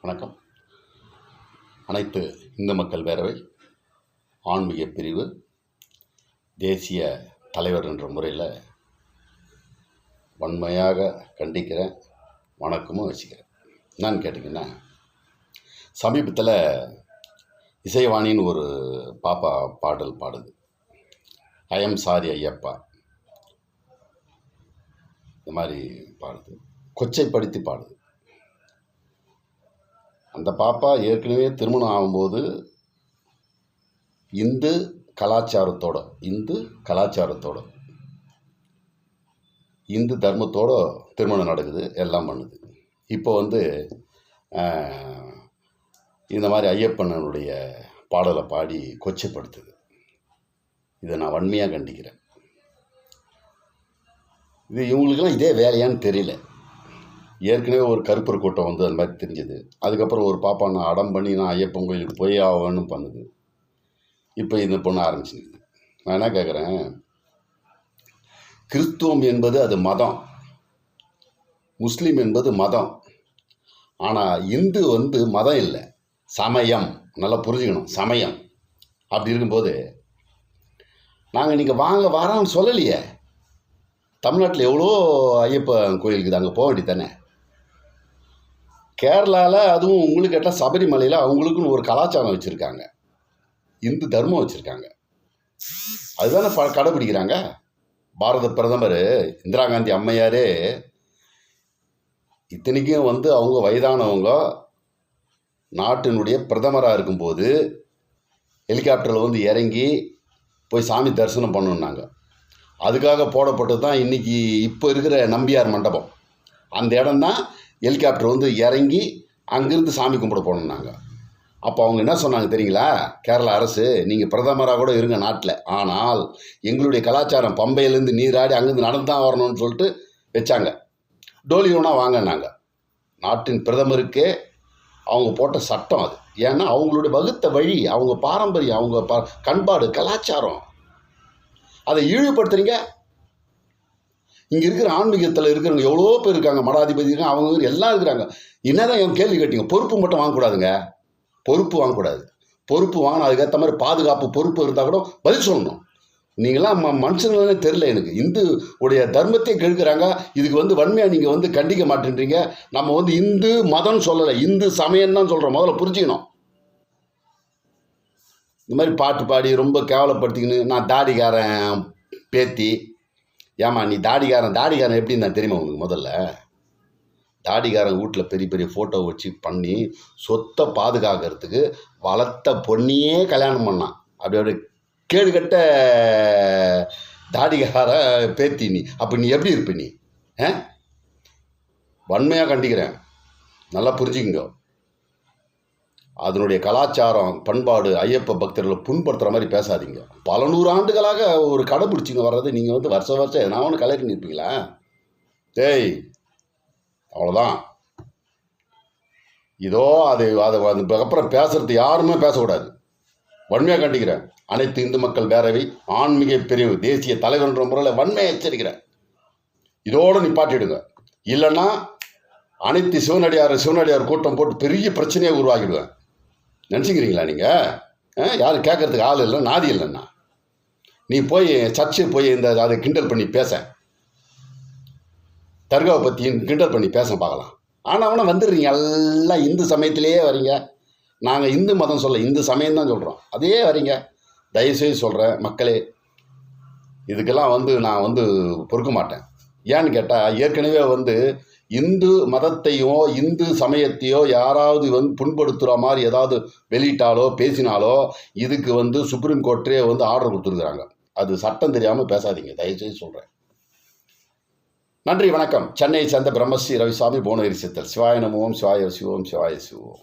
வணக்கம். அனைத்து இந்து மக்கள் பேரவை ஆன்மீக பிரிவு தேசிய தலைவர் என்ற முறையில் வன்மையாக கண்டிக்கிறேன், வணக்கமும் வச்சுக்கிறேன். என்னன்னு கேட்டிங்கன்னா, சமீபத்தில் இசைவாணின்னு ஒரு பாப்பா பாடல் பாடுது. ஐ எம் சாரி ஐயப்பா, இந்த மாதிரி பாடுது, கொச்சைப்படுத்தி பாடுது. அந்த பாப்பா ஏற்கனவே திருமணம் ஆகும்போது இந்து கலாச்சாரத்தோட இந்து தர்மத்தோட திருமணம் நடக்குது, எல்லாம் பண்ணுது. இப்போ இந்த மாதிரி ஐயப்பனுடைய பாடலை பாடி கொச்சைப்படுத்துது. இதை நான் வன்மையாக கண்டிக்கிறேன். இது இவங்களுக்கெல்லாம் இதே வேலையான்னு தெரியல. ஏற்கனவே ஒரு கருப்பர் கூட்டம் அந்த மாதிரி தெரிஞ்சுது. அதுக்கப்புறம் ஒரு பாப்பா நான் அடம் பண்ணி நான் ஐயப்பன் கோயிலுக்கு போய் ஆகணும்னு பண்ணுது. இப்போ இந்த பொண்ணு ஆரம்பிச்சுக்குது. நான் என்ன கேட்குறேன், கிறிஸ்துவம் என்பது அது மதம், முஸ்லீம் என்பது மதம். ஆனால் இந்து மதம் இல்லை, சமயம். நல்லா புரிஞ்சுக்கணும், சமயம். அப்படி இருக்கும்போது நாங்கள் நீங்கள் வாங்க வரோன்னு சொல்லலையே. தமிழ்நாட்டில் எவ்வளோ ஐயப்பன் கோயிலுக்கு அங்கே போக வேண்டியது தானே. கேரளாவில், அதுவும் உங்களுக்கு கேட்டால் சபரிமலையில் அவங்களுக்குன்னு ஒரு கலாச்சாரம் வச்சுருக்காங்க, இந்து தர்மம் வச்சுருக்காங்க. அதுதானே கடைப்பிடிக்கிறாங்க. பாரத பிரதமர் இந்திரா காந்தி அம்மையாரே இத்தனைக்கும் அவங்க வயதானவங்க நாட்டினுடைய பிரதமராக இருக்கும்போது ஹெலிகாப்டரில் இறங்கி போய் சாமி தரிசனம் பண்ணணுன்னாங்க. அதுக்காக போடப்பட்டது தான் இன்றைக்கி இப்போ இருக்கிற நம்பியார் மண்டபம். அந்த இடம் தான் ஹெலிகாப்டர் இறங்கி அங்கேருந்து சாமி கும்பிட போகணுன்னாங்க. அப்போ அவங்க என்ன சொன்னாங்க தெரியுங்களா? கேரளா அரசு, நீங்கள் பிரதமராக கூட இருங்க நாட்டில், ஆனால் எங்களுடைய கலாச்சாரம் பம்பையிலேருந்து நீராடி அங்கேருந்து நடந்து தான் வரணும்னு சொல்லிட்டு வச்சாங்க. டோலியோனா வாங்கினாங்க. நாட்டின் பிரதமருக்கே அவங்க போட்ட சட்டம் அது. ஏன்னா அவங்களுடைய வகுத்த வழி, அவங்க பாரம்பரியம், அவங்க பண்பாடு, கலாச்சாரம். அதை இழிவுபடுத்துறீங்க. இங்கே இருக்கிற ஆன்மீகத்தில் இருக்கிறவங்க எவ்வளோ பேர் இருக்காங்க, மடாதிபதி இருக்காங்க, அவங்க எல்லாம் இருக்கிறாங்க. என்னதான் என் கேள்வி கேட்டீங்க? பொறுப்பு மட்டும் வாங்கக்கூடாதுங்க. பொறுப்பு வாங்கக்கூடாது. பொறுப்பு வாங்கினா அதுக்கேற்ற மாதிரி பாதுகாப்பு பொறுப்பு இருந்தால் கூட பதில் சொல்லணும். நீங்களாம் மனுஷங்களே தெரியல எனக்கு. இந்து உடைய தர்மத்தையும் கெடுக்கிறாங்க. இதுக்கு வன்மையாக நீங்கள் கண்டிக்க மாட்டேன்றீங்க. நம்ம இந்து மதம்னு சொல்லலை, இந்து சமயம் தான் சொல்கிறோம். முதல்ல புரிஞ்சுக்கணும். இந்த மாதிரி பாட்டு பாடி ரொம்ப கேவலப்படுத்திக்கின்னு நான் தாடிக்காரன் பேத்தி. ஏமா நீ தாடிக்காரன் எப்படின்னு தான் தெரியுமா உங்களுக்கு? முதல்ல தாடிக்காரன் வீட்டில் பெரிய பெரிய ஃபோட்டோ வச்சு பண்ணி சொத்தை பாதுகாக்கிறதுக்கு வளர்த்த பொண்ணையே கல்யாணம் பண்ணான். அப்படி கேடுகட்ட தாடிக்கார பேத்தி நீ. அப்போ நீ எப்படி இருப்ப நீ? வன்மையாக கண்டிக்கிறேன், நல்லா புரிஞ்சுக்கங்க. அதனுடைய கலாச்சாரம், பண்பாடு, ஐயப்ப பக்தர்களை புண்படுத்துகிற மாதிரி பேசாதீங்க. பல 100 ஆண்டுகளாக ஒரு கடைப்பிடிச்சிங்க வர்றது நீங்கள் வருஷம் எதனா ஒன்று கலெக்ட் நிற்பீங்களா? டேய், அவ்வளோதான். இதோ அதுக்கப்புறம் பேசுறது யாருமே பேசக்கூடாது. வன்மையாக கண்டிக்கிறேன். அனைத்து இந்து மக்கள் பேரவை ஆன்மீக பிரிவு தேசிய தலைவர் என்ற முறையில் வன்மையை எச்சரிக்கிறேன். இதோடு நிப்பாட்டிடுங்க. இல்லைன்னா அனைத்து சிவனடியார் கூட்டம் போட்டு பெரிய பிரச்சனையை உருவாக்கிடுவேன். நினச்சிக்கிறீங்களா நீங்கள்? யாரும் கேட்கறதுக்கு ஆள் இல்லை, நாதி இல்லைன்னா நீ போய் சர்ச்சு போய் அதை கிண்டல் பண்ணி பேச, தர்காவை பற்றி கிண்டல் பண்ணி பேச பார்க்கலாம். ஆனால் வந்துடுறீங்க, எல்லாம் இந்து சமயத்திலேயே வரீங்க. நாங்கள் இந்து மதம் சொல்ல, இந்து சமயம் தான் சொல்கிறோம். அதே வரீங்க. தயவுசெய்து சொல்கிறேன் மக்களே, இதுக்கெல்லாம் நான் பொறுக்க மாட்டேன். ஏன்னு கேட்டால், ஏற்கனவே இந்து மதத்தையோ இந்து சமயத்தையோ யாராவது புண்படுத்துகிற மாதிரி ஏதாவது வெளியிட்டாலோ பேசினாலோ இதுக்கு சுப்ரீம் கோர்ட்டே ஆர்டர் கொடுத்துருக்குறாங்க. அது சட்டம் தெரியாமல் பேசாதீங்க, தயவுசெய்து சொல்கிறேன். நன்றி, வணக்கம். சென்னை சேர்ந்த பிரம்மஸ்ரீ ரவிசாமி புவனகிரி சித்தர். சிவாய நமோம், சிவாய சிவோம், சிவாய சிவோம்.